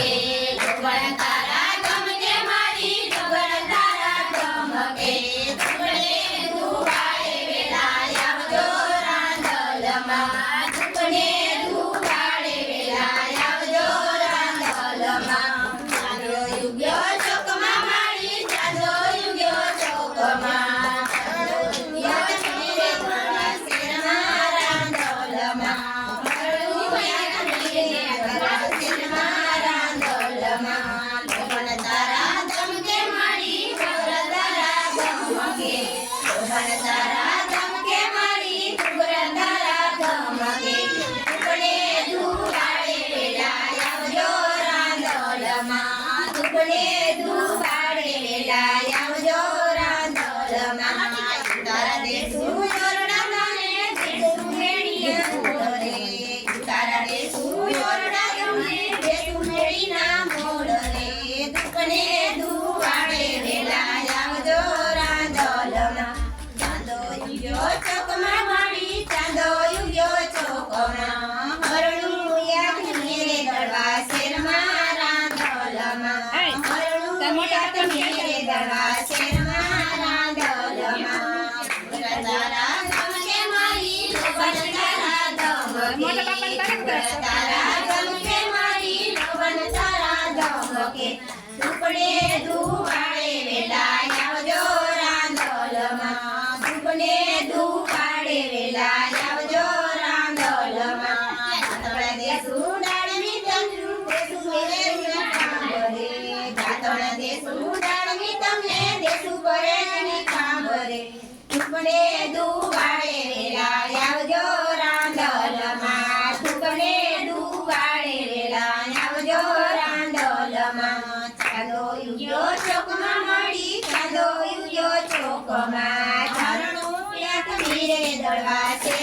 ધમકે ધોબણ તારા ધમકે મારી ધોબણ તારા ધમકે ધૂપડે ધુવાડે વેલા આવજો રાંદલમાં ધૂપડે ધુવાડે વેલા આવજો રાંદલમાં ચાંદો યુગ્યો ચોકમાં મારી ચાંદો યુગ્યો ચોકમાં ચાંદો યુગ્યો ચીરે ધોળા શેરમાં રાંદલમાં ધોબણ તારા ધમકે મારી ધોબણ તારા ધમકે ધોબણ તારા ધમકે મારી ધોબણ તારા ધમકે ધૂપડે ધુવાડે વેલા આવજો રાંદલમાં ધૂપડે ધુવાડે વેલા આવજો રાંદલમાં તારા દેશું યોરડા મને દેશું મેળિયા રે તારા દેશું યોરડા તમને દેશું મેળીના મોડ રે ધૂપડે ધુવાડે વેલા આવજો રાંદલમાં ચાંદો યુગ્યો ચોકમાં મારી ચાંદો યુગ્યો ચોકમાં હરણું યાદ મેરે દળવા શેરમાં રાંદલમાં હરણું યાદ મેરે દળવા શેરમાં રાંદલમાં તારા ધમકે મારી ધોબણ તારા ધમકે તારા ધમકે મારી ધોબણ તારા ધમકે ધૂપડે ધુવાડે વેલા આવજો રાંદલમાં ધૂપડે ધુવાડે વેલા આવજો રાંદલમાં દાંતણ દેશું ડાળમી તમનું દેશું મેળવીને ખાંભરે દાંતણ દેશું ડાળમી તમને દેશું પરેને ખાંભરે ધૂપડે ધુવાડે વેલા આવજો રાંદલમાં ધૂપડે ધુવાડે વેલા આવજો રાંદલમાં ચાંદો યુગ્યો ચોકમાં મળી ચાંદો યુગ્યો ચોકમાં ઝરણું યાદ મીરે દળવા છે